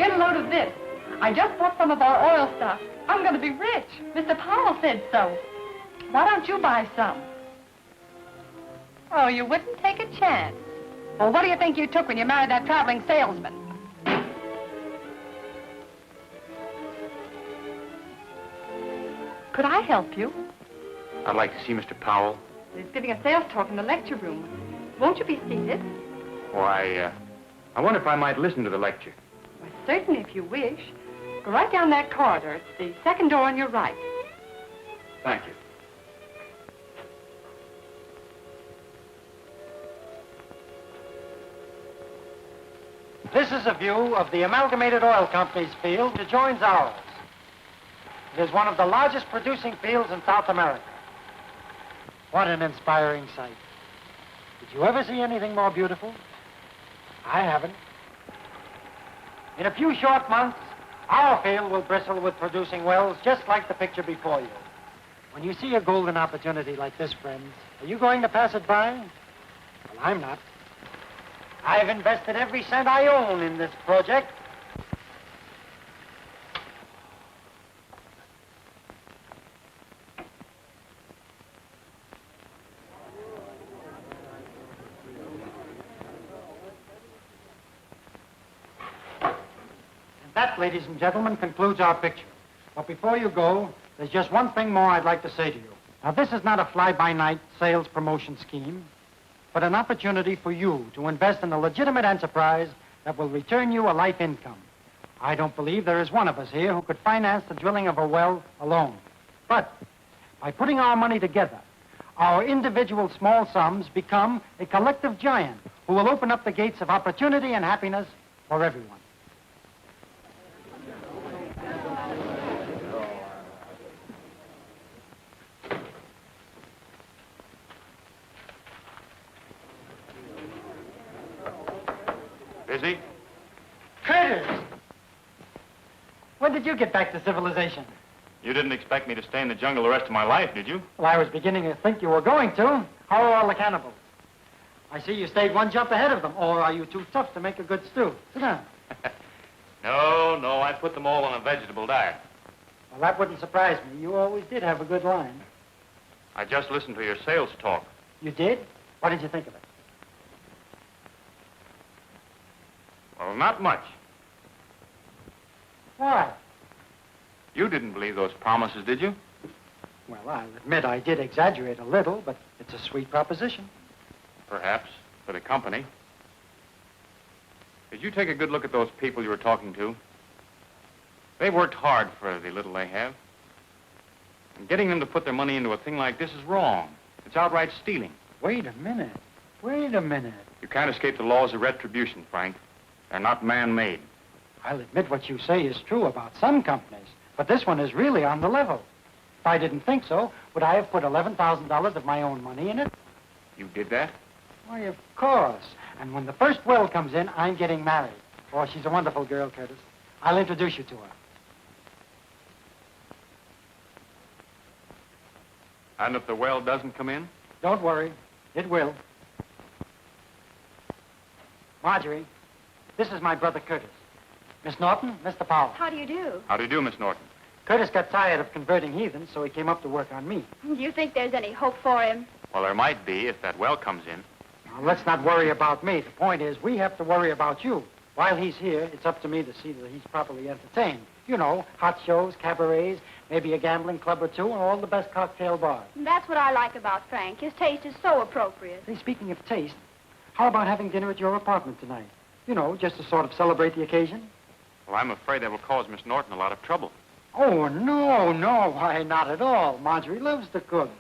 Get a load of this. I just bought some of our oil stuff. I'm going to be rich. Mr. Powell said so. Why don't you buy some? Oh, you wouldn't take a chance. Well, what do you think you took when you married that traveling salesman? Could I help you? I'd like to see Mr. Powell. He's giving a sales talk in the lecture room. Won't you be seated? Why, I wonder if I might listen to the lecture. Well, certainly, if you wish. Go right down that corridor. It's the second door on your right. Thank you. This is a view of the Amalgamated Oil Company's field that joins ours. It is one of the largest producing fields in South America. What an inspiring sight. Did you ever see anything more beautiful? I haven't. In a few short months, our field will bristle with producing wells just like the picture before you. When you see a golden opportunity like this, friends, are you going to pass it by? Well, I'm not. I've invested every cent I own in this project. That, ladies and gentlemen, concludes our picture. But before you go, there's just one thing more I'd like to say to you. Now, this is not a fly-by-night sales promotion scheme, but an opportunity for you to invest in a legitimate enterprise that will return you a life income. I don't believe there is one of us here who could finance the drilling of a well alone. But by putting our money together, our individual small sums become a collective giant who will open up the gates of opportunity and happiness for everyone. Busy? Curtis! When did you get back to civilization? You didn't expect me to stay in the jungle the rest of my life, did you? Well, I was beginning to think you were going to. How are all the cannibals? I see you stayed one jump ahead of them, or are you too tough to make a good stew? Sit down. No, I put them all on a vegetable diet. Well, that wouldn't surprise me. You always did have a good line. I just listened to your sales talk. You did? What did you think of it? Well, not much. Why? You didn't believe those promises, did you? Well, I'll admit I did exaggerate a little, but it's a sweet proposition. Perhaps, for the company. Did you take a good look at those people you were talking to? They've worked hard for the little they have. And getting them to put their money into a thing like this is wrong. It's outright stealing. Wait a minute. Wait a minute. You can't escape the laws of retribution, Frank. They're not man-made. I'll admit what you say is true about some companies, but this one is really on the level. If I didn't think so, would I have put $11,000 of my own money in it? You did that? Why, of course. And when the first well comes in, I'm getting married. Oh, she's a wonderful girl, Curtis. I'll introduce you to her. And if the well doesn't come in? Don't worry. It will. Marjorie, this is my brother Curtis. Miss Norton, Mr. Powell. How do you do? How do you do, Miss Norton? Curtis got tired of converting heathens, so he came up to work on me. Do you think there's any hope for him? Well, there might be if that well comes in. Now, let's not worry about me. The point is, we have to worry about you. While he's here, it's up to me to see that he's properly entertained. You know, hot shows, cabarets, maybe a gambling club or two, and all the best cocktail bars. That's what I like about Frank. His taste is so appropriate. Hey, speaking of taste, how about having dinner at your apartment tonight? You know, just to sort of celebrate the occasion. Well, I'm afraid that will cause Miss Norton a lot of trouble. Oh, no, why, not at all. Marjorie loves to cook.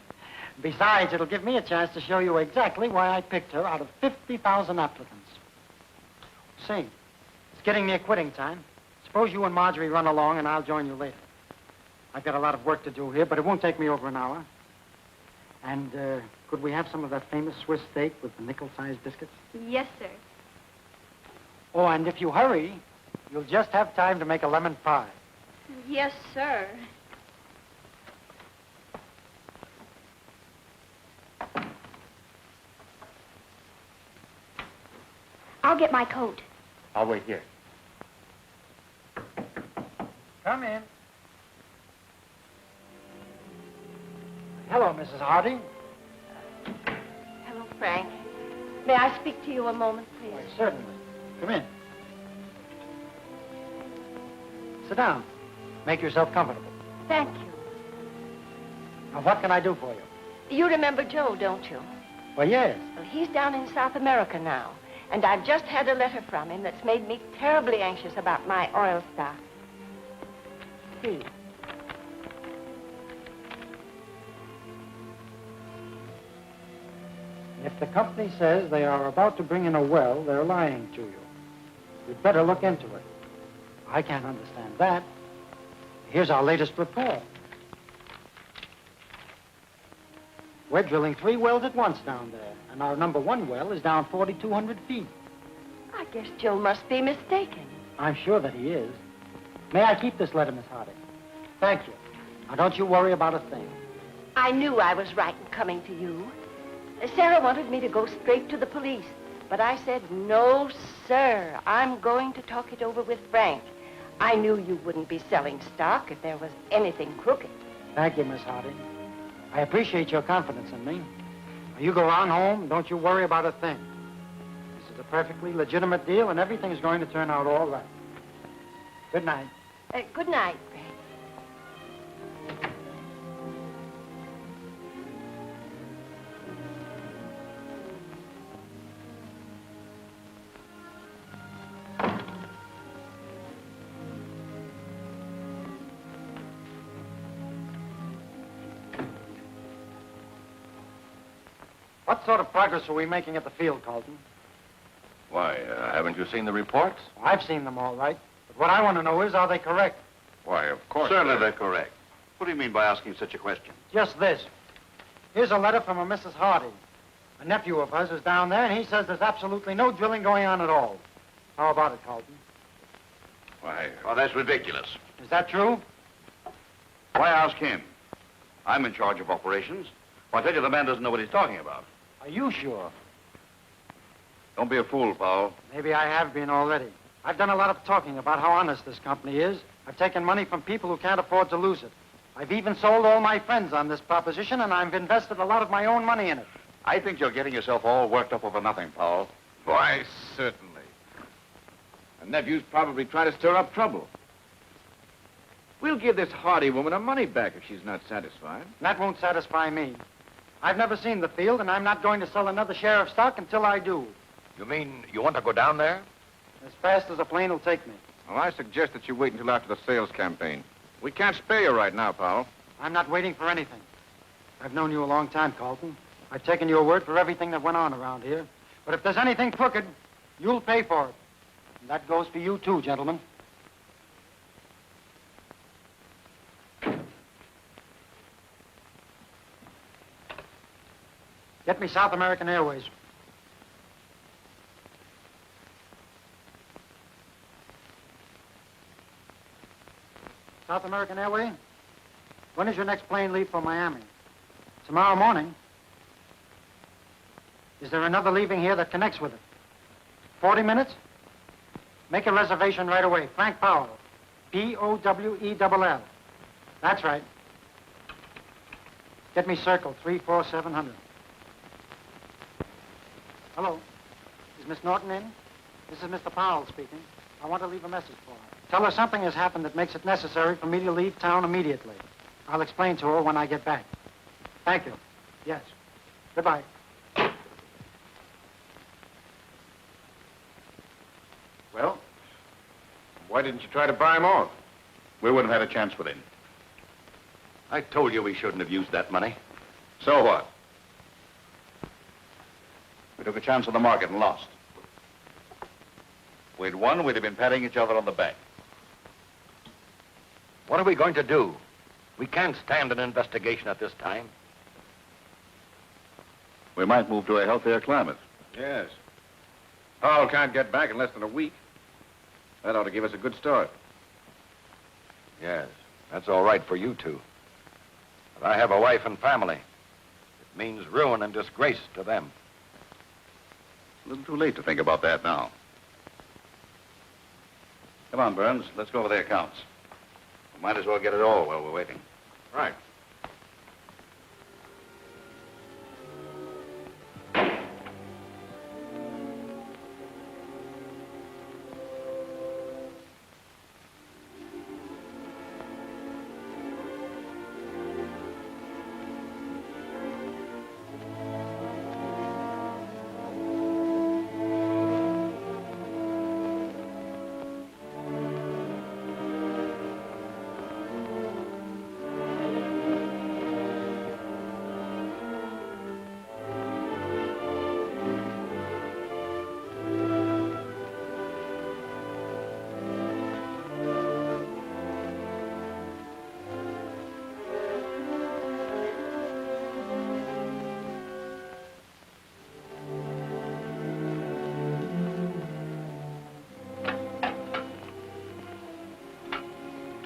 Besides, it'll give me a chance to show you exactly why I picked her out of 50,000 applicants. Say, it's getting near quitting time. Suppose you and Marjorie run along and I'll join you later. I've got a lot of work to do here, but it won't take me over an hour. And, could we have some of that famous Swiss steak with the nickel-sized biscuits? Yes, sir. Oh, and if you hurry, you'll just have time to make a lemon pie. Yes, sir. I'll get my coat. I'll wait here. Come in. Hello, Mrs. Harding. Hello, Frank. May I speak to you a moment, please? Why, certainly. Come in. Sit down. Make yourself comfortable. Thank you. Now, what can I do for you? You remember Joe, don't you? Well, yes. Well, he's down in South America now, and I've just had a letter from him that's made me terribly anxious about my oil stock. See. If the company says they are about to bring in a well, they're lying to you. You'd better look into it. I can't understand that. Here's our latest report. We're drilling 3 wells at once down there, and our number 1 well is down 4,200 feet. I guess Joe must be mistaken. I'm sure that he is. May I keep this letter, Miss Harding? Thank you. Now, don't you worry about a thing. I knew I was right in coming to you. Sarah wanted me to go straight to the police, but I said, no, sir. I'm going to talk it over with Frank. I knew you wouldn't be selling stock if there was anything crooked. Thank you, Miss Harding. I appreciate your confidence in me. Now, you go on home, don't you worry about a thing. This is a perfectly legitimate deal, and everything's going to turn out all right. Good night. Good night, Frank. What sort of progress are we making at the field, Carlton? Why, haven't you seen the reports? I've seen them all right. But what I want to know is, are they correct? Why, of course. Certainly they're correct. What do you mean by asking such a question? Just this. Here's a letter from a Mrs. Harding. A nephew of hers is down there, and he says there's absolutely no drilling going on at all. How about it, Carlton? Why, Oh, that's ridiculous. Is that true? Why ask him? I'm in charge of operations. Well, I tell you, the man doesn't know what he's talking about. Are you sure? Don't be a fool, Powell. Maybe I have been already. I've done a lot of talking about how honest this company is. I've taken money from people who can't afford to lose it. I've even sold all my friends on this proposition, and I've invested a lot of my own money in it. I think you're getting yourself all worked up over nothing, Powell. why, certainly. The nephew's probably trying to stir up trouble. We'll give this Hardy woman her money back if she's not satisfied. That won't satisfy me. I've never seen the field, and I'm not going to sell another share of stock until I do. You mean you want to go down there? As fast as a plane will take me. Well, I suggest that you wait until after the sales campaign. We can't spare you right now, Powell. I'm not waiting for anything. I've known you a long time, Carlton. I've taken your word for everything that went on around here. But if there's anything crooked, you'll pay for it. And that goes for you, too, gentlemen. Get me South American Airways. South American Airway? When is your next plane leave for Miami? Tomorrow morning. Is there another leaving here that connects with it? 40 minutes? Make a reservation right away. Frank Powell. Powell. That's right. Get me Circle 34700. Hello. Is Miss Norton in? This is Mr. Powell speaking. I want to leave a message for her. Tell her something has happened that makes it necessary for me to leave town immediately. I'll explain to her when I get back. Thank you. Yes. Goodbye. Well, why didn't you try to buy him off? We wouldn't have had a chance with him. I told you we shouldn't have used that money. So what? We took a chance on the market and lost. If we'd won, we'd have been patting each other on the back. What are we going to do? We can't stand an investigation at this time. We might move to a healthier climate. Yes. Powell can't get back in less than a week. That ought to give us a good start. Yes, that's all right for you two. But I have a wife and family. It means ruin and disgrace to them. A little too late to think about that now. Come on, Burns. Let's go over the accounts. Might as well get it all while we're waiting. Right.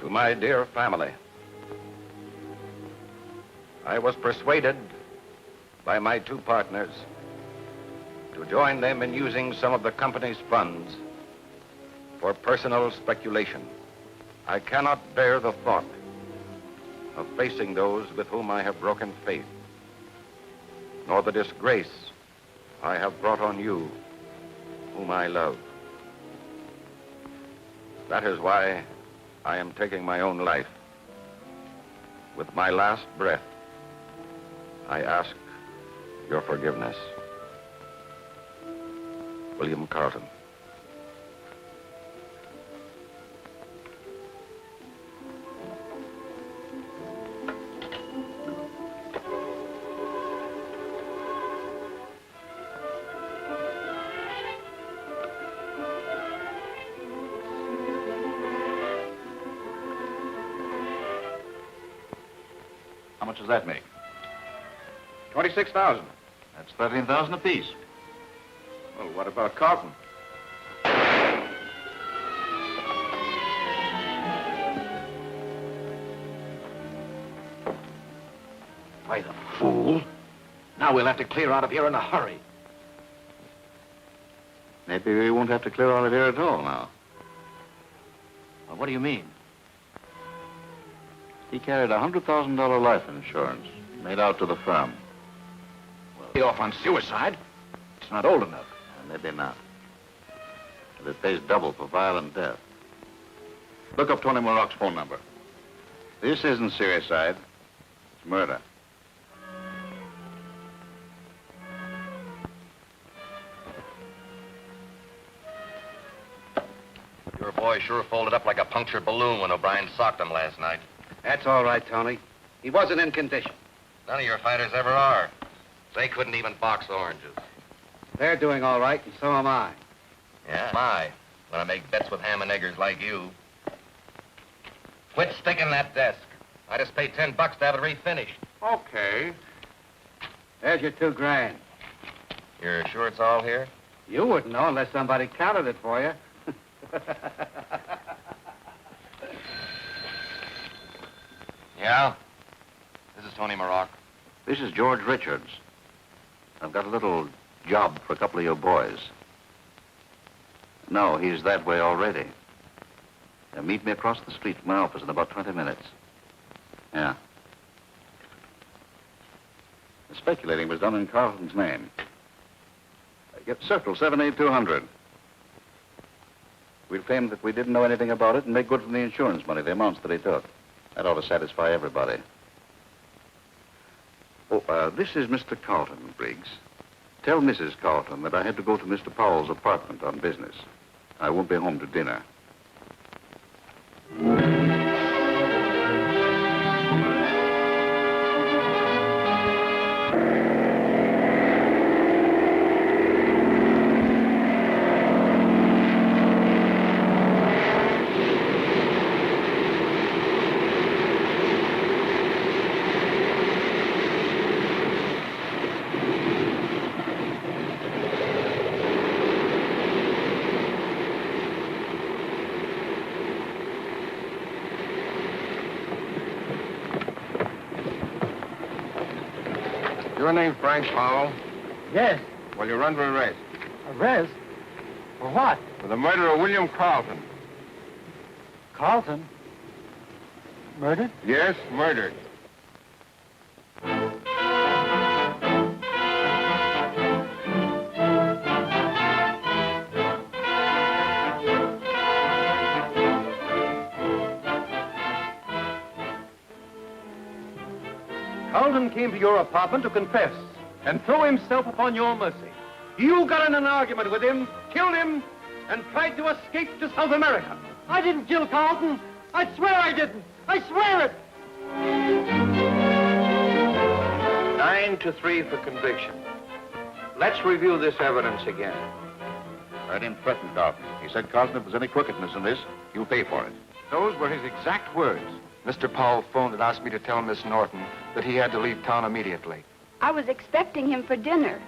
To my dear family, I was persuaded by my two partners to join them in using some of the company's funds for personal speculation. I cannot bear the thought of facing those with whom I have broken faith, nor the disgrace I have brought on you, whom I love. That is why I am taking my own life. With my last breath, I ask your forgiveness. William Carlton. How much does that make? 26,000. That's 13,000 apiece. Well, what about Carlton? Why, the fool. Now we'll have to clear out of here in a hurry. Maybe we won't have to clear out of here at all now. Well, what do you mean? He carried a $100,000 life insurance made out to the firm. Well, be off on suicide. It's not old enough. Maybe not. But it pays double for violent death. Look up Tony Marock's phone number. This isn't suicide. It's murder. Your boy sure folded up like a punctured balloon when O'Brien socked him last night. That's all right, Tony. He wasn't in condition. None of your fighters ever are. They couldn't even box oranges. They're doing all right, and so am I. Yeah, my. When I make bets with ham and eggers like you. Quit sticking that desk. I just paid $10 to have it refinished. Okay. There's your $2,000. You're sure it's all here? You wouldn't know unless somebody counted it for you. Yeah? This is Tony Marock. This is George Richards. I've got a little job for a couple of your boys. No, he's that way already. Meet me across the street from my office in about 20 minutes. Yeah. The speculating was done in Carlton's name. Get Circle 78200. We'll claim that we didn't know anything about it and make good from the insurance money, the amounts that he took. That ought to satisfy everybody. Oh, this is Mr. Carlton, Briggs. Tell Mrs. Carlton that I had to go to Mr. Powell's apartment on business. I won't be home to dinner. Your name Frank Powell? Yes. Well, you're under arrest Arrest? For what? for the murder of William Carlton. Carlton? Murdered? Yes, murdered. Carlton came to your apartment to confess and throw himself upon your mercy. You got in an argument with him, killed him, and tried to escape to South America. I didn't kill Carlton. I swear I didn't. I swear it. 9-3 for conviction. Let's review this evidence again. I didn't threaten Carlton. He said, Carlton, if there's any crookedness in this, you'll pay for it. Those were his exact words. Mr. Powell phoned and asked me to tell Miss Norton that he had to leave town immediately. I was expecting him for dinner.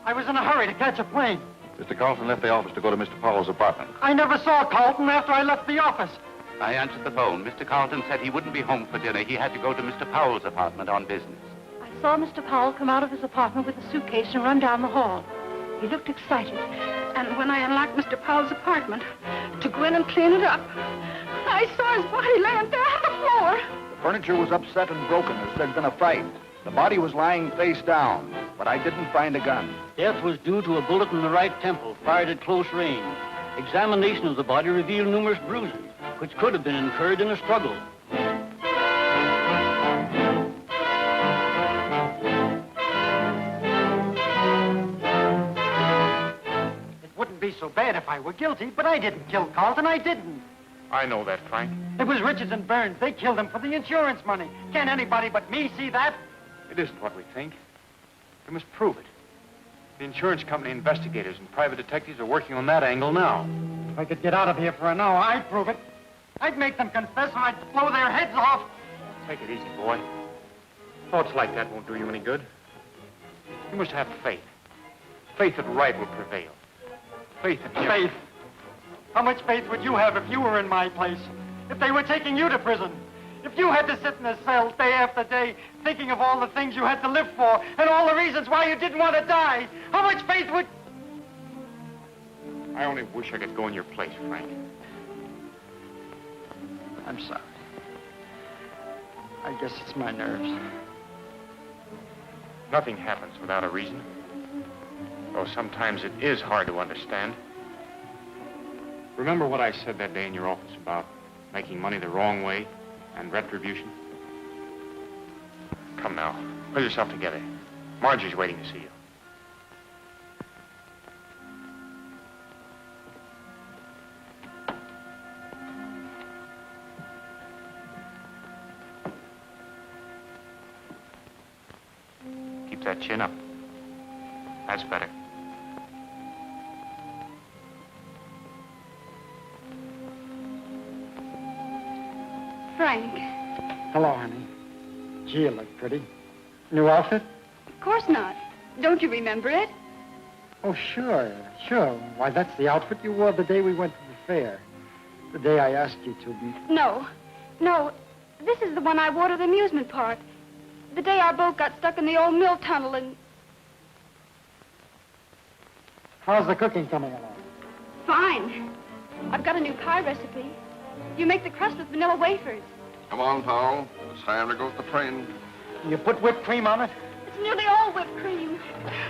I was in a hurry to catch a plane. Mr. Carlton left the office to go to Mr. Powell's apartment. I never saw Carlton after I left the office. I answered the phone. Mr. Carlton said he wouldn't be home for dinner. He had to go to Mr. Powell's apartment on business. I saw Mr. Powell come out of his apartment with a suitcase and run down the hall. He looked excited. And when I unlocked Mr. Powell's apartment to go in and clean it up, I saw his body laying there on the floor. The furniture was upset and broken as there'd been a fight. The body was lying face down, but I didn't find a gun. Death was due to a bullet in the right temple, fired at close range. Examination of the body revealed numerous bruises, which could have been incurred in a struggle. It wouldn't be so bad if I were guilty, but I didn't kill Carlton. I didn't. I know that, Frank. It was Richards and Burns. They killed him for the insurance money. Can't anybody but me see that? It isn't what we think. We must prove it. The insurance company investigators and private detectives are working on that angle now. If I could get out of here for an hour, I'd prove it. I'd make them confess or I'd blow their heads off. Take it easy, boy. Thoughts like that won't do you any good. You must have faith. Faith that right will prevail. Faith in him. Faith. How much faith would you have if you were in my place? If they were taking you to prison? If you had to sit in a cell day after day thinking of all the things you had to live for and all the reasons why you didn't want to die, how much faith would... I only wish I could go in your place, Frank. I'm sorry. I guess it's my nerves. Nothing happens without a reason. Though sometimes it is hard to understand. Remember what I said that day in your office about making money the wrong way and retribution? Come now, pull yourself together. Margie's waiting to see you. Keep that chin up. That's better. Frank. Hello, honey. Gee, you look pretty. New outfit? Of course not. Don't you remember it? Oh, sure. Why, that's the outfit you wore the day we went to the fair. The day I asked you to be... No. This is the one I wore to the amusement park. The day our boat got stuck in the old mill tunnel and... How's the cooking coming along? Fine. I've got a new pie recipe. You make the crust with vanilla wafers. Come on, Powell. It's time to go to the train. You put whipped cream on it? It's nearly all whipped cream.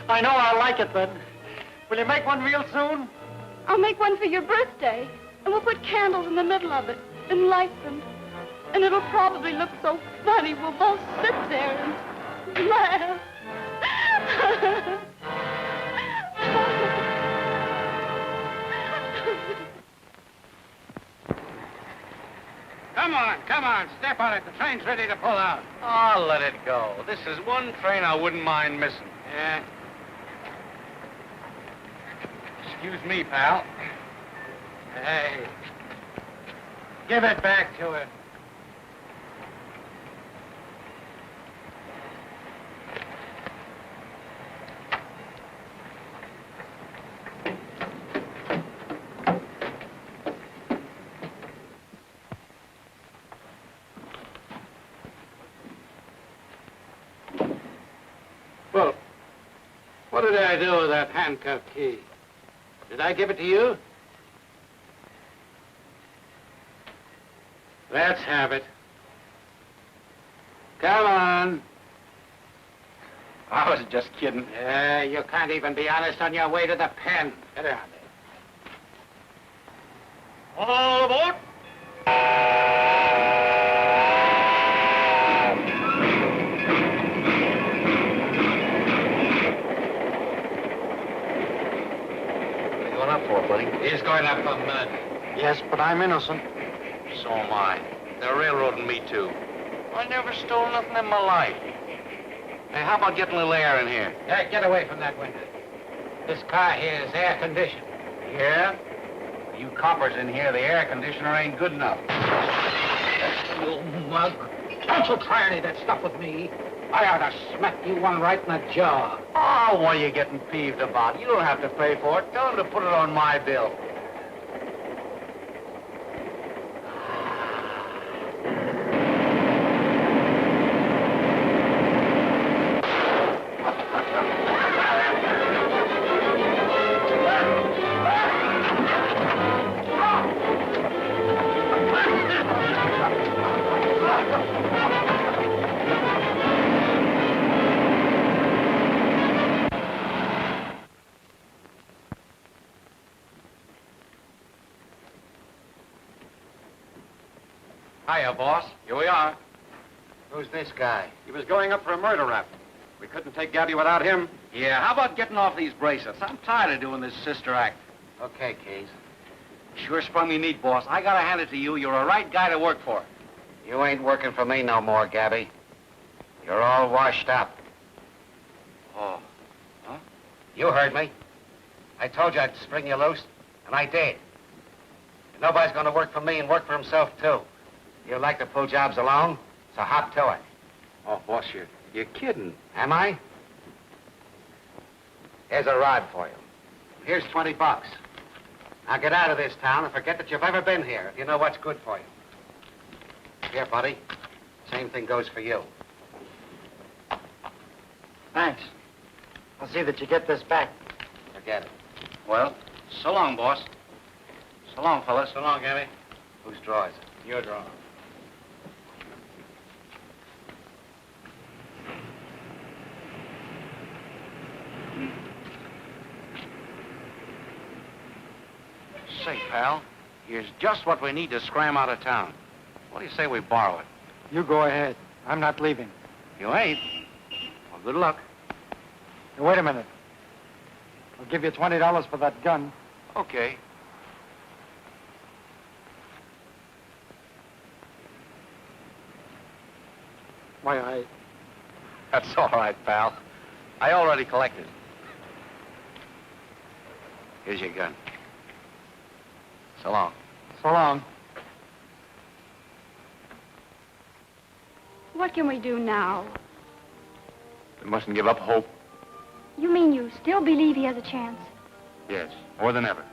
I know I like it, then. Will you make one real soon? I'll make one for your birthday, and we'll put candles in the middle of it and light them. And it'll probably look so funny we'll both sit there and laugh. Come on, step on it. The train's ready to pull out. Oh, let it go. This is one train I wouldn't mind missing. Yeah. Excuse me, pal. Hey, give it back to her. Well, what did I do with that handcuff key? Did I give it to you? Let's have it. Come on. I was just kidding. You can't even be honest on your way to the pen. Get around there. All aboard! What are you going up for, buddy? He's going up for mud. Yes, but I'm innocent. So am I. They're railroading me, too. I never stole nothing in my life. Hey, how about getting a little air in here? Hey, get away from that window. This car here is air conditioned. Yeah? You coppers in here, the air conditioner ain't good enough. You mug. Don't you try any of that stuff with me. I ought to smack you one right in the jaw. Oh, what are you getting peeved about? You don't have to pay for it. Tell them to put it on my bill. Hiya, boss. Here we are. Who's this guy? He was going up for a murder rap. We couldn't take Gabby without him. Yeah, how about getting off these bracelets? I'm tired of doing this sister act. Okay, Keys. Sure sprung me neat, boss. I gotta hand it to you. You're a right guy to work for. You ain't working for me no more, Gabby. You're all washed up. Oh. Huh? You heard me. I told you I'd spring you loose, and I did. And nobody's gonna work for me and work for himself, too. You like to pull jobs alone, so hop to it. Oh, boss, you're kidding. Am I? Here's a rod for you. Here's $20. Now get out of this town and forget that you've ever been here, if you know what's good for you. Here, buddy. Same thing goes for you. Thanks. I'll see that you get this back. Forget it. Well, so long, boss. So long, fellas. So long, Gabby. Whose draw is it? Your draw. Say, pal, here's just what we need to scram out of town. What do you say we borrow it? You go ahead. I'm not leaving. You ain't? Well, good luck. Now, wait a minute. I'll give you $20 for that gun. Okay. Why, That's all right, pal. I already collected. Here's your gun. So long. So long. What can we do now? We mustn't give up hope. You mean you still believe he has a chance? Yes, more than ever.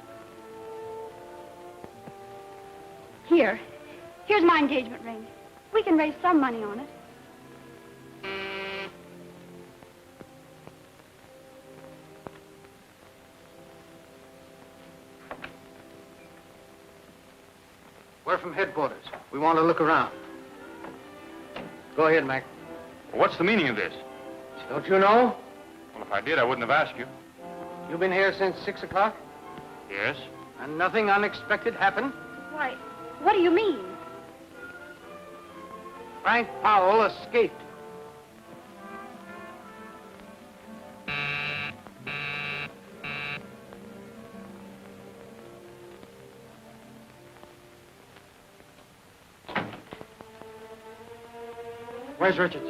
Here. Here's my engagement ring. We can raise some money on it. We're from headquarters. We want to look around. Go ahead, Mac. Well, what's the meaning of this? Don't you know? Well, if I did, I wouldn't have asked you. You've been here since 6 o'clock? Yes? And nothing unexpected happened? Why, what do you mean? Frank Powell escaped. Where's Richards?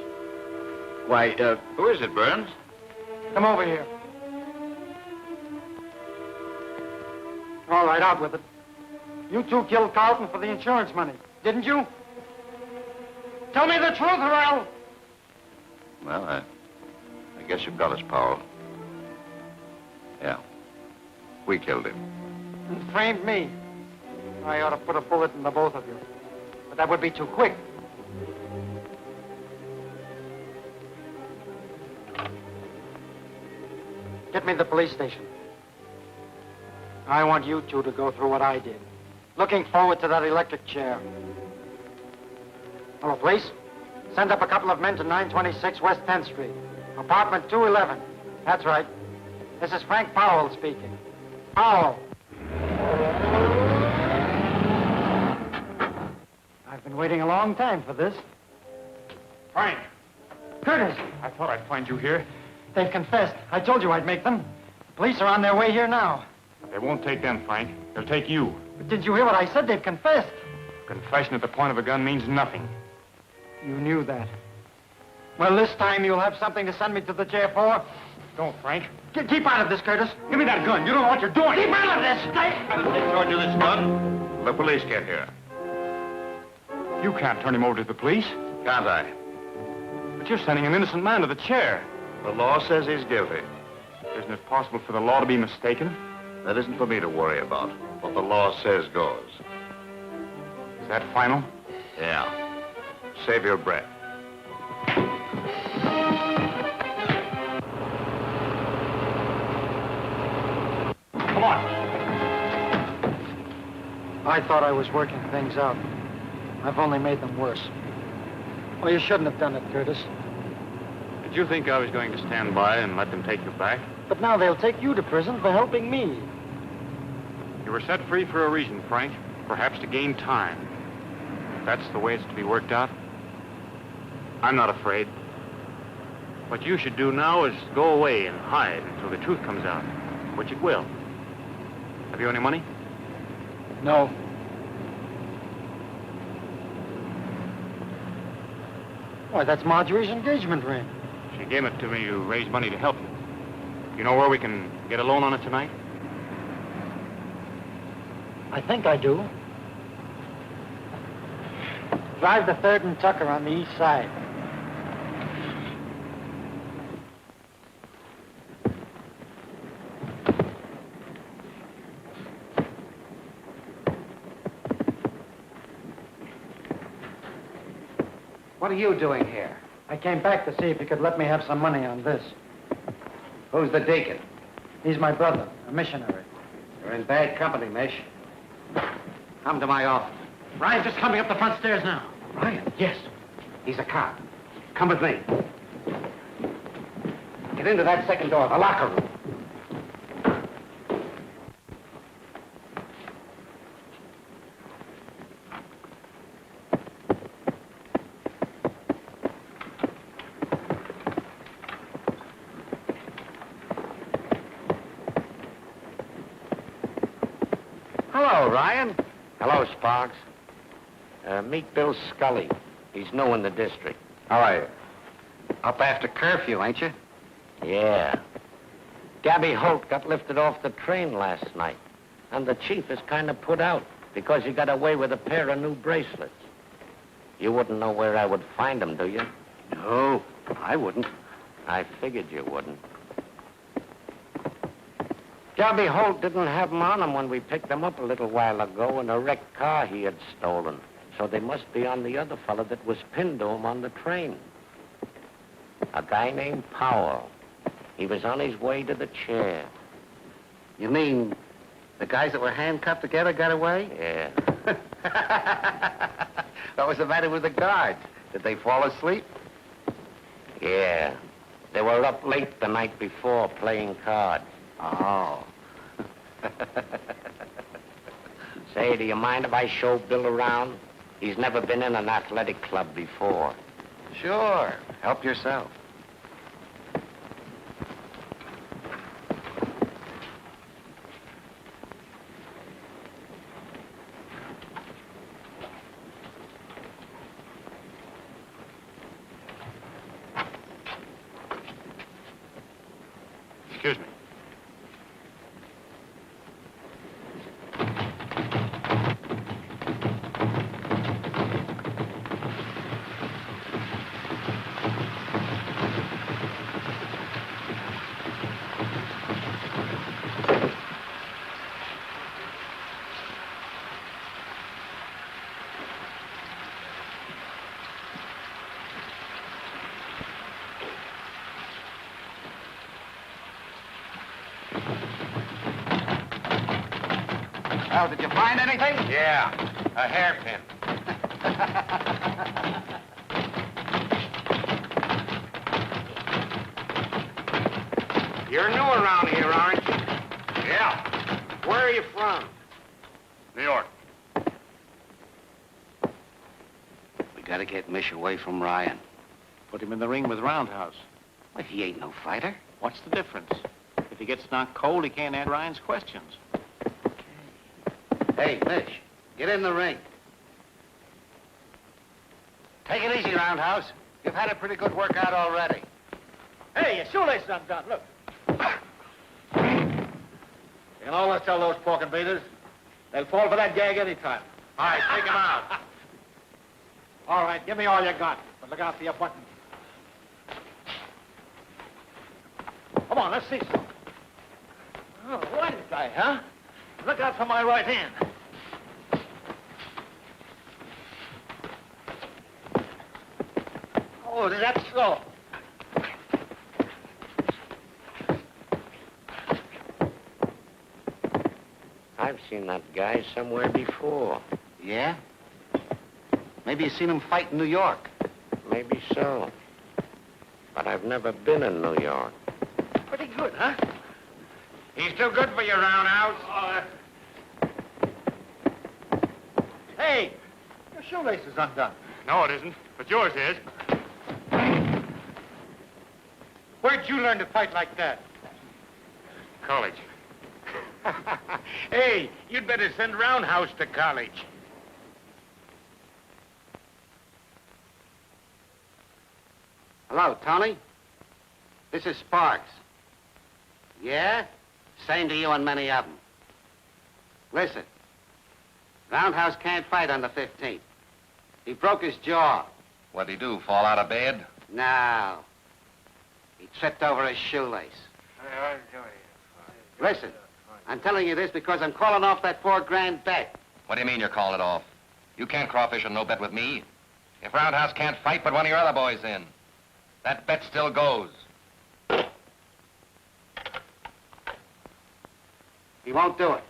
Why, who is it, Burns? Come over here. All right, out with it. You two killed Carlton for the insurance money, didn't you? Tell me the truth, or I'll... Well, I guess you've got us, Powell. Yeah. We killed him. And framed me. I ought to put a bullet in the both of you. But that would be too quick. Get me to the police station. I want you two to go through what I did. Looking forward to that electric chair. Hello, police? Send up a couple of men to 926 West 10th Street. Apartment 211. That's right. This is Frank Powell speaking. Powell. I've been waiting a long time for this. Frank! Curtis! I thought I'd find you here. They've confessed. I told you I'd make them. Police are on their way here now. They won't take them, Frank. They'll take you. But did you hear what I said? They've confessed. Confession at the point of a gun means nothing. You knew that. Well, this time you'll have something to send me to the jail for. Don't, Frank. Keep out of this, Curtis. Give me that gun. You don't know what you're doing. Keep out of this. They charge you this gun? The police get here. You can't turn him over to the police. Can't I? But you're sending an innocent man to the chair. The law says he's guilty. Isn't it possible for the law to be mistaken? That isn't for me to worry about. What the law says goes. Is that final? Yeah. Save your breath. Come on. I thought I was working things out. I've only made them worse. Well, you shouldn't have done it, Curtis. Did you think I was going to stand by and let them take you back? But now they'll take you to prison for helping me. You were set free for a reason, Frank. Perhaps to gain time. If that's the way it's to be worked out, I'm not afraid. What you should do now is go away and hide until the truth comes out, which it will. Have you any money? No. Why, that's Marjorie's engagement ring. She gave it to me to raise money to help you. You know where we can get a loan on it tonight? I think I do. Drive the 3rd and Tucker on the east side. What are you doing here? I came back to see if you could let me have some money on this. Who's the deacon? He's my brother, a missionary. You're in bad company, Mish. Come to my office. Ryan's just coming up the front stairs now. Ryan? Yes. He's a cop. Come with me. Get into that second door, the locker room. Hello, Ryan. Hello, Sparks. Meet Bill Scully. He's new in the district. How are you? Up after curfew, ain't you? Yeah. Gabby Holt got lifted off the train last night. And the chief is kind of put out because he got away with a pair of new bracelets. You wouldn't know where I would find them, do you? No, I wouldn't. I figured you wouldn't. Gabby Holt didn't have them on him when we picked them up a little while ago in a wrecked car he had stolen. So they must be on the other fella that was pinned to him on the train. A guy named Powell. He was on his way to the chair. You mean the guys that were handcuffed together got away? Yeah. What was the matter with the guards? Did they fall asleep? Yeah. They were up late the night before playing cards. Oh. Say, do you mind if I show Bill around? He's never been in an athletic club before. Sure. Help yourself. Excuse me. Well, did you find anything? Yeah, a hairpin. You're new around here, aren't you? Yeah. Where are you from? New York. We gotta get Mish away from Ryan. Put him in the ring with Roundhouse. Well, he ain't no fighter. What's the difference? If he gets knocked cold, he can't answer Ryan's questions. Hey, Mish, get in the ring. Take it easy, Roundhouse. You've had a pretty good workout already. Hey, your shoelaces undone, look. You know, let's tell those pork and beaters. They'll fall for that gag any time. All right, take him out. All right, give me all you got, but look out for your button. Come on, let's see some. Oh, what is guy, huh? Look out for my right hand. Oh, is that so? I've seen that guy somewhere before. Yeah? Maybe you've seen him fight in New York. Maybe so. But I've never been in New York. Pretty good, huh? He's too good for you, Roundhouse. Hey, your shoelace is undone. No, it isn't, but yours is. Where'd you learn to fight like that? College. Hey, you'd better send Roundhouse to college. Hello, Tony. This is Sparks. Yeah? Same to you and many of them. Listen, Roundhouse can't fight on the 15th. He broke his jaw. What'd he do, fall out of bed? No. He tripped over his shoelace. Listen, I'm telling you this because I'm calling off that $4,000 bet. What do you mean you're calling it off? You can't crawfish on no bet with me. If Roundhouse can't fight, put one of your other boys in. That bet still goes. He won't do it.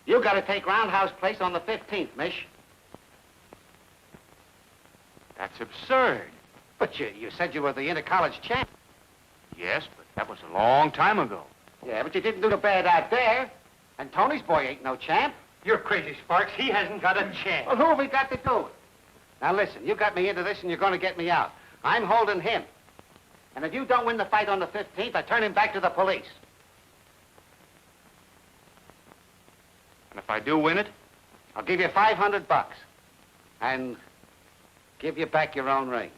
You got to take Roundhouse place on the 15th, Mish. That's absurd. But you said you were the inter-college champ. Yes, but that was a long time ago. Yeah, but you didn't do the bad out there. And Tony's boy ain't no champ. You're crazy, Sparks. He hasn't got a chance. Well, who have we got to do it? Now, listen, you got me into this and you're going to get me out. I'm holding him. And if you don't win the fight on the 15th, I turn him back to the police. And if I do win it? I'll give you $500. And give you back your own ring.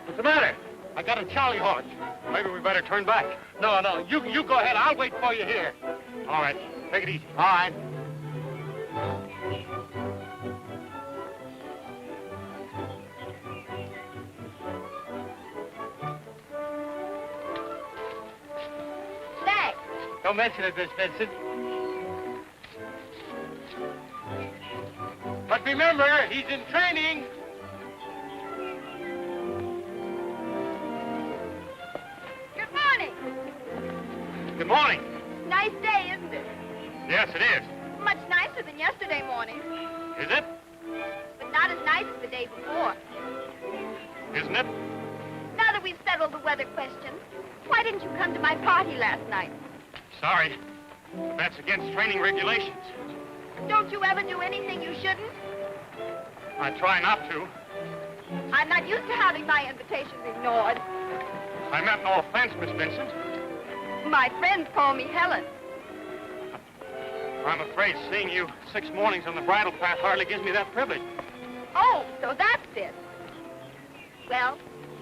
What's the matter? I got a Charlie horse. Maybe we better turn back. No, you go ahead. I'll wait for you here. All right, take it easy. All right. Thanks. Don't mention it, Miss Vincent. But remember, he's in training. Good morning. Good morning. Nice day, isn't it? Yes, it is. Much nicer than yesterday morning. Is it? But not as nice as the day before. Isn't it? Now that we've settled the weather question, why didn't you come to my party last night? Sorry. But that's against training regulations. Don't you ever do anything you shouldn't? I try not to. I'm not used to having my invitations ignored. I meant no offense, Miss Vincent. My friends call me Helen. I'm afraid seeing you 6 mornings on the bridle path hardly gives me that privilege. Oh, so that's it. Well,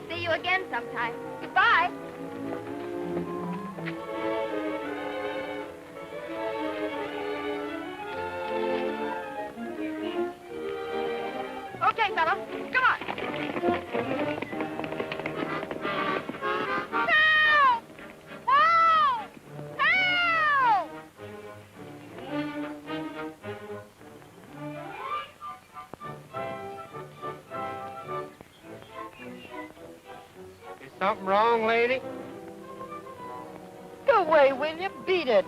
see you again sometime. Goodbye. Okay, fella, come on. Help! Whoa! Help! Is something wrong, lady? away, will you? Beat it.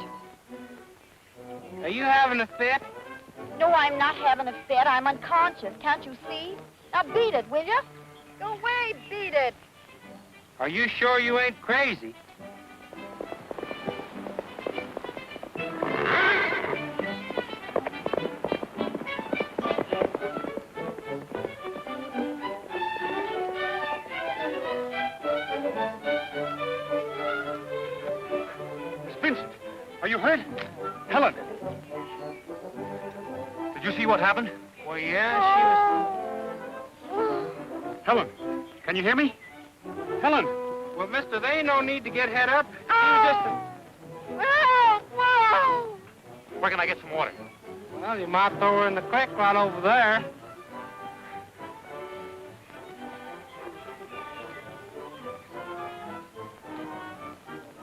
Are you having a fit? No, I'm not having a fit. I'm unconscious. Can't you see? Now beat it, will you? Go away, beat it. Are you sure you ain't crazy? Miss Vincent, are you hurt? Helen. Did you see what happened? Well, yeah, Helen, can you hear me? Helen! Well, mister, there ain't no need to get head up. He was just Where can I get some water? Well, you might throw her in the creek right over there.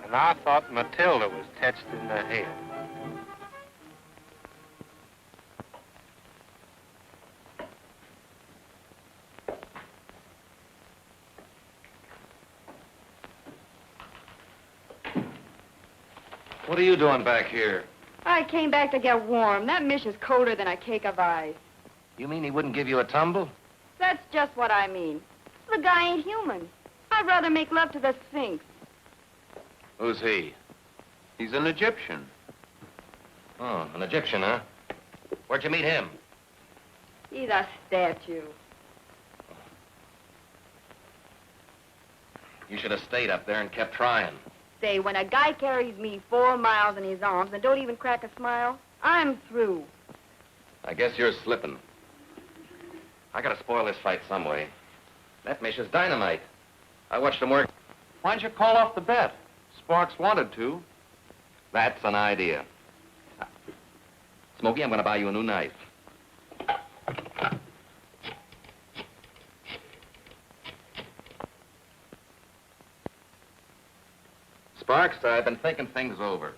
And I thought Matilda was touched in the head. What are you doing back here? I came back to get warm. That mish is colder than a cake of ice. You mean he wouldn't give you a tumble? That's just what I mean. The guy ain't human. I'd rather make love to the Sphinx. Who's he? He's an Egyptian. Oh, an Egyptian, huh? Where'd you meet him? He's a statue. You should have stayed up there and kept trying. Say, when a guy carries me 4 miles in his arms and don't even crack a smile, I'm through. I guess you're slipping. I gotta spoil this fight some way. That mish is dynamite. I watched him work. Why don't you call off the bet? Sparks wanted to. That's an idea. Smokey, I'm gonna buy you a new knife. Sparks, I've been thinking things over.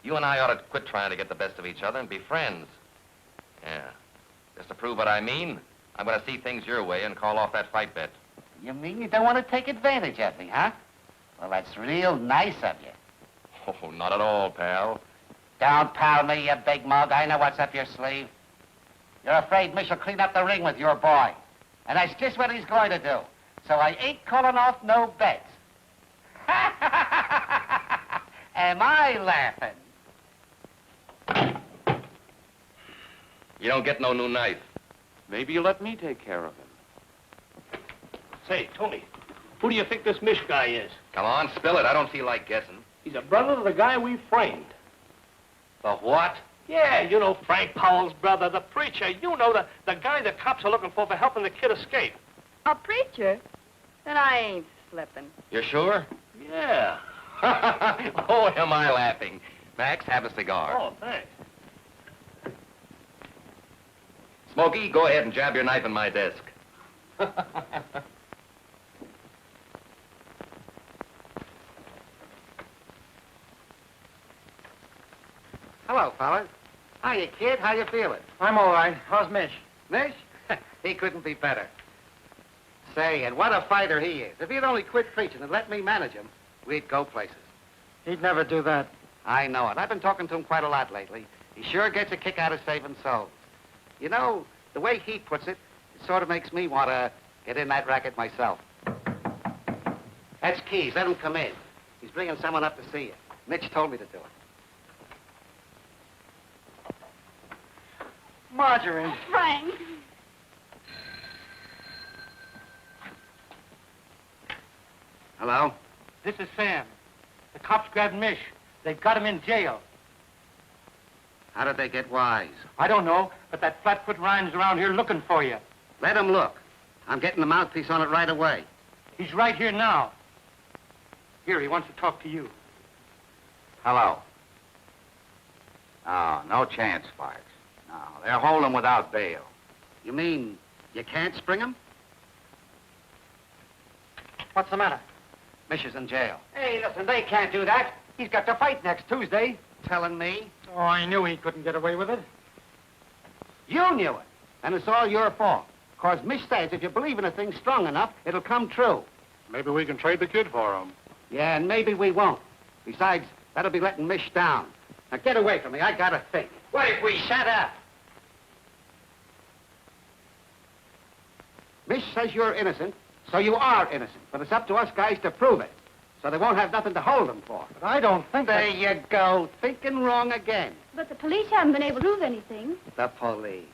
You and I ought to quit trying to get the best of each other and be friends. Yeah. Just to prove what I mean, I'm going to see things your way and call off that fight bet. You mean you don't want to take advantage of me, huh? Well, that's real nice of you. Oh, not at all, pal. Don't pal me, you big mug. I know what's up your sleeve. You're afraid Mish will clean up the ring with your boy. And that's just what he's going to do. So I ain't calling off no bets. Am I laughing? You don't get no new knife. Maybe you let me take care of him. Say, Tony, who do you think this Mish guy is? Come on, spill it. I don't feel like guessing. He's a brother of the guy we framed. The what? Yeah, you know Frank Powell's brother, the preacher. You know, the guy the cops are looking for helping the kid escape. A preacher? Then I ain't slipping. You're sure? Yeah. Oh, am I laughing. Max, have a cigar. Oh, thanks. Smokey, go ahead and jab your knife in my desk. Hello, fellas. Hiya, kid. How you feeling? I'm all right. How's Mish? Mish? He couldn't be better. Say, and what a fighter he is. If he'd only quit preaching and let me manage him, we'd go places. He'd never do that. I know it. I've been talking to him quite a lot lately. He sure gets a kick out of saving souls. You know, the way he puts it, it sort of makes me want to get in that racket myself. That's Keys. Let him come in. He's bringing someone up to see you. Mitch told me to do it. Marjorie. Frank. Hello? This is Sam. The cops grabbed Mish. They've got him in jail. How did they get wise? I don't know, but that flatfoot Ryan's around here looking for you. Let him look. I'm getting the mouthpiece on it right away. He's right here now. Here, he wants to talk to you. Hello. Oh, no chance, Sparks. No, they're holding without bail. You mean you can't spring him? What's the matter? Mish is in jail. Hey, listen, they can't do that. He's got to fight next Tuesday. Telling me? Oh, I knew he couldn't get away with it. You knew it. And it's all your fault. Because Mish says if you believe in a thing strong enough, it'll come true. Maybe we can trade the kid for him. Yeah, and maybe we won't. Besides, that'll be letting Mish down. Now get away from me. I gotta think. What if we Shut up. Mish says you're innocent, so you are innocent. But it's up to us guys to prove it. So they won't have nothing to hold them for. But I don't think There you go. Thinking wrong again. But the police haven't been able to prove anything. The police.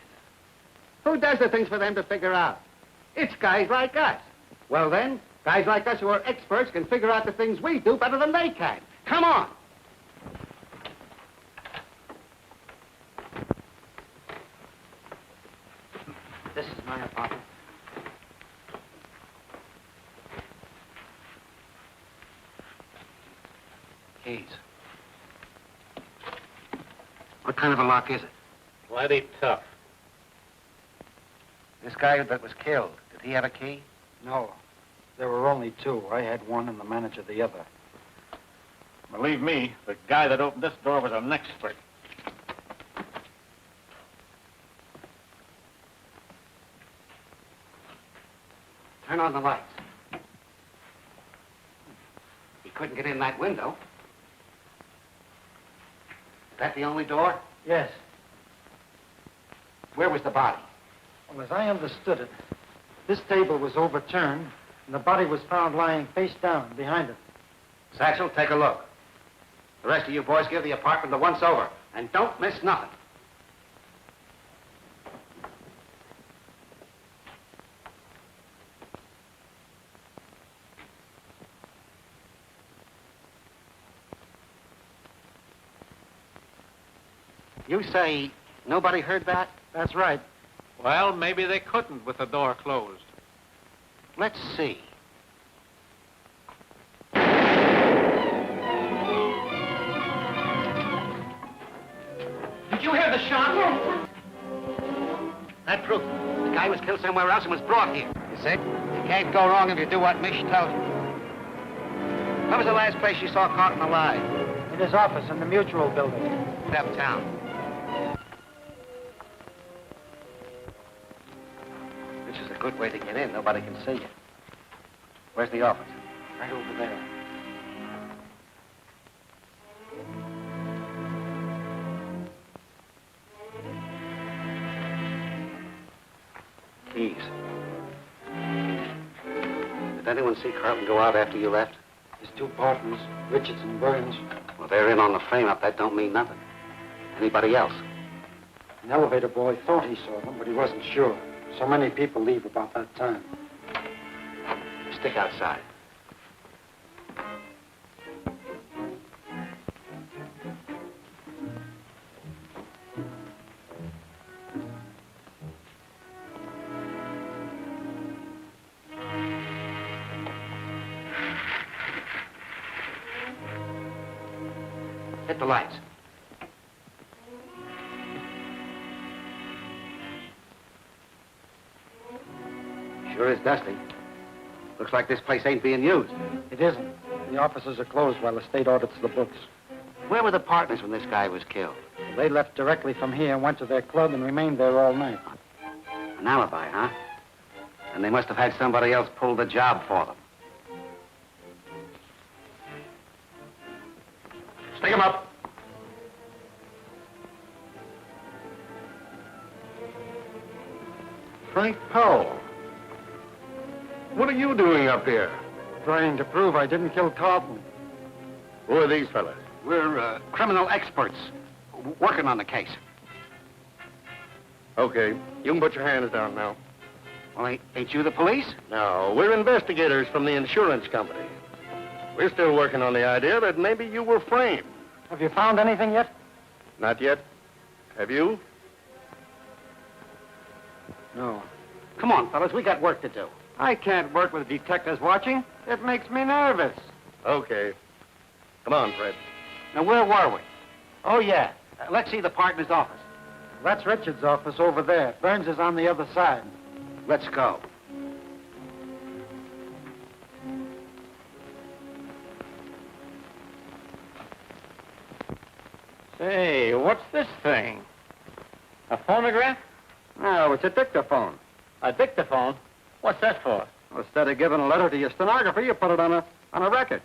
Who does the things for them to figure out? It's guys like us. Well then, guys like us who are experts can figure out the things we do better than they can. Come on. This is my apartment. Keys. What kind of a lock is it? Plenty tough. This guy that was killed, did he have a key? No. There were only two. I had one and the manager the other. Believe me, the guy that opened this door was an expert. Turn on the lights. He couldn't get in that window. Is that the only door? Yes. Where was the body? Well, as I understood it, this table was overturned, and the body was found lying face down behind it. Satchel, take a look. The rest of you boys give the apartment a once-over, and don't miss nothing. You say nobody heard that? That's right. Well, maybe they couldn't with the door closed. Let's see. Did you hear the shot? Yes. That proves it. The guy was killed somewhere else and was brought here. You see? You can't go wrong if you do what Mish tells you. What was the last place you saw Carlton alive? In his office in the Mutual building. Uptown. This is a good way to get in. Nobody can see you. Where's the office? Right over there. Keys. Did anyone see Carlton go out after you left? His two partners, Richards and Burns. Well, they're in on the frame-up. That don't mean nothing. Anybody else? An elevator boy thought he saw them, but he wasn't sure. So many people leave about that time. Stick outside. Hit the lights. Sure is dusty. Looks like this place ain't being used. It isn't. The offices are closed while the state audits the books. Where were the partners when this guy was killed? They left directly from here and went to their club and remained there all night. An alibi, huh? And they must have had somebody else pull the job for them. Stick him up. Frank Powell. What are you doing up here? Trying to prove I didn't kill Carlton. Who are these fellas? We're criminal experts working on the case. Okay, you can put your hands down now. Well, ain't you the police? No, we're investigators from the insurance company. We're still working on the idea that maybe you were framed. Have you found anything yet? Not yet. Have you? No. Come on, fellas, we got work to do. I can't work with detectives watching. It makes me nervous. Okay. Come on, Fred. Now, where were we? Oh, yeah. Let's see the partner's office. That's Richards' office over there. Burns is on the other side. Let's go. Say, what's this thing? A phonograph? No, it's a dictaphone. A dictaphone? What's that for? Well, instead of giving a letter to your stenographer, you put it on a record.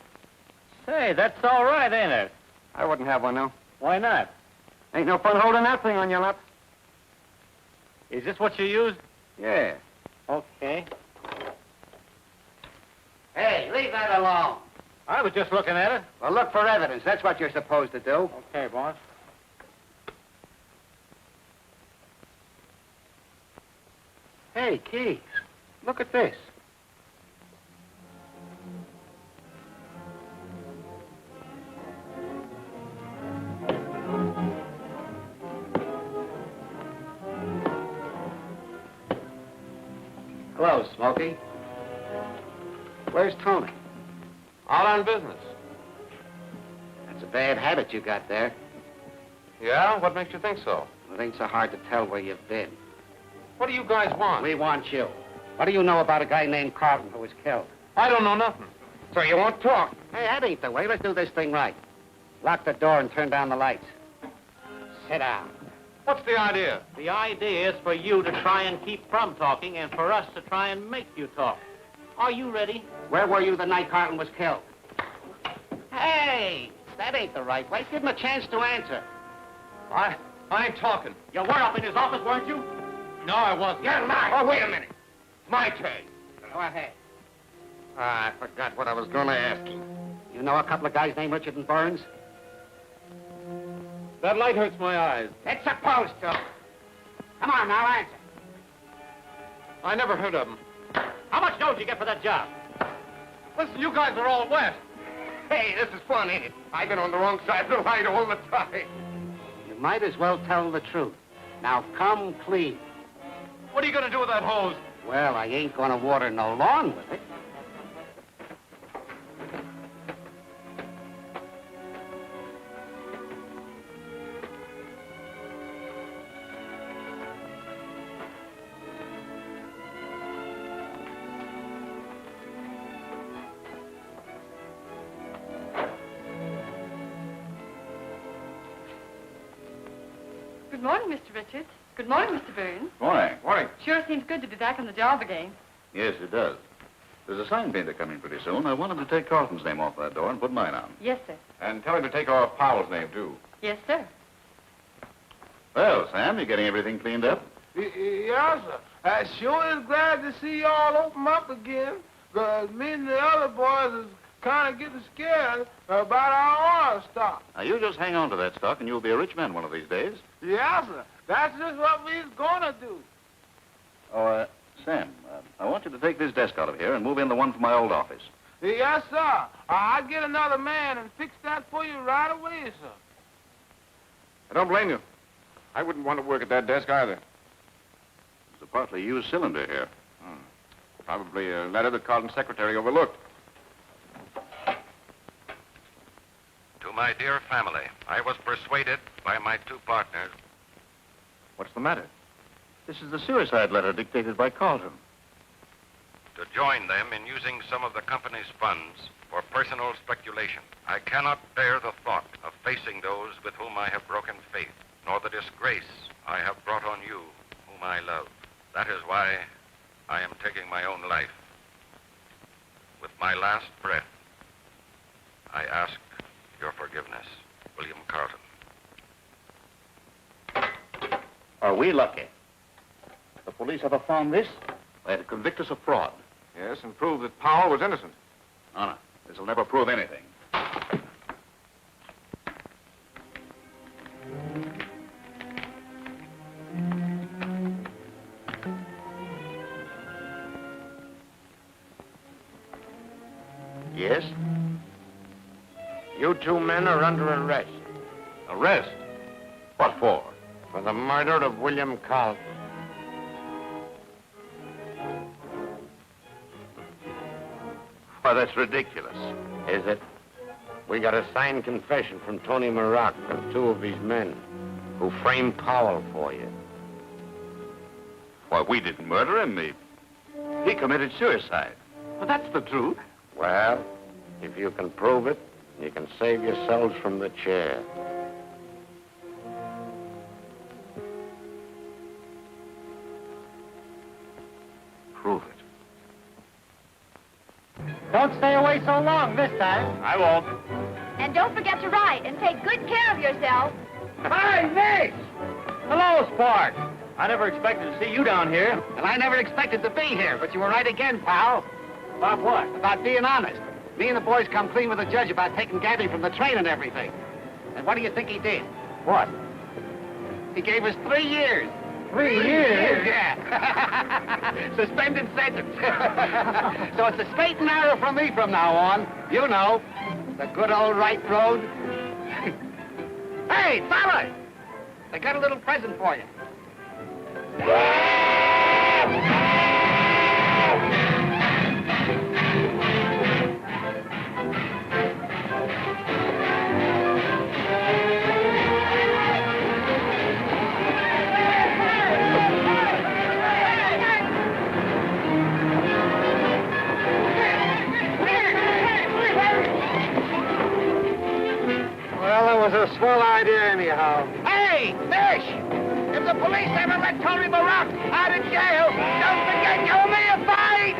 Say, that's all right, ain't it? I wouldn't have one, no. Why not? Ain't no fun holding that thing on your lap. Is this what you use? Yeah. Okay. Hey, leave that alone. I was just looking at it. Well, look for evidence. That's what you're supposed to do. Okay, boss. Hey, Keith, look at this. Hello, Smokey. Where's Tony? Out on business. That's a bad habit you got there. Yeah? What makes you think so? It ain't so hard to tell where you've been. What do you guys want? We want you. What do you know about a guy named Carlton who was killed? I don't know nothing. So you won't talk? Hey, that ain't the way. Let's do this thing right. Lock the door and turn down the lights. Sit down. What's the idea? The idea is for you to try and keep from talking and for us to try and make you talk. Are you ready? Where were you the night Carlton was killed? Hey, that ain't the right way. Give him a chance to answer. I ain't talking. You were up in his office, weren't you? No, I wasn't. You're lying. Oh, wait a minute. It's my turn. Go ahead. I forgot what I was going to ask him. You know a couple of guys named Richard and Burns? That light hurts my eyes. It's supposed to. Come on, now, answer. I never heard of them. How much dough did you get for that job? Listen, you guys are all wet. Hey, this is fun, ain't it? I've been on the wrong side of the light all the time. You might as well tell the truth. Now, come clean. What are you going to do with that hose? Well, I ain't going to water no lawn with it. Good morning, Mr. Richards. Good morning, Mr. Burns. Morning. Morning. Sure seems good to be back on the job again. Yes, it does. There's a sign painter coming pretty soon. I want him to take Carlton's name off that door and put mine on. Yes, sir. And tell him to take off Powell's name, too. Yes, sir. Well, Sam, you getting everything cleaned up? Yes, sir. I sure is glad to see y'all open up again. Because me and the other boys is kind of getting scared about our oil stock. Now, you just hang on to that stock and you'll be a rich man one of these days. Yes, sir. That's just what we's gonna do. Oh, Sam, I want you to take this desk out of here and move in the one from my old office. Yes, sir. I'll get another man and fix that for you right away, sir. I don't blame you. I wouldn't want to work at that desk either. There's a partly used cylinder here. Probably a letter that Carlton's secretary overlooked. To my dear family, I was persuaded by my two partners. What's the matter? This is the suicide letter dictated by Carlton. To join them in using some of the company's funds for personal speculation. I cannot bear the thought of facing those with whom I have broken faith, nor the disgrace I have brought on you, whom I love. That is why I am taking my own life. With my last breath, I ask your forgiveness, William Carlton. Are we lucky? The police ever found this? They had to convict us of fraud. Yes, and prove that Powell was innocent. No, this will never prove anything. Yes? You two men are under arrest. Arrest? What for? For the murder of William Carlton. Why, that's ridiculous. Is it? We got a signed confession from Tony Maroc and two of his men who framed Powell for you. Why, we didn't murder him. He committed suicide. Well, that's the truth. Well, if you can prove it, you can save yourselves from the chair. Prove it. Don't stay away so long this time. I won't. And don't forget to write and take good care of yourself. Hi, Nick! Hello, Spark. I never expected to see you down here. And I never expected to be here, but you were right again, pal. About what? About being honest. Me and the boys come clean with the judge about taking Gabby from the train and everything. And what do you think he did? What? He gave us 3 years. 3 years? Yeah. Suspended sentence. So it's a straight and narrow from me from now on. You know, the good old right road. Hey, fella! I got a little present for you. Well, it was a swell idea anyhow. Hey, Fish! If the police ever let Tony Barak out of jail, don't forget you owe me a fight!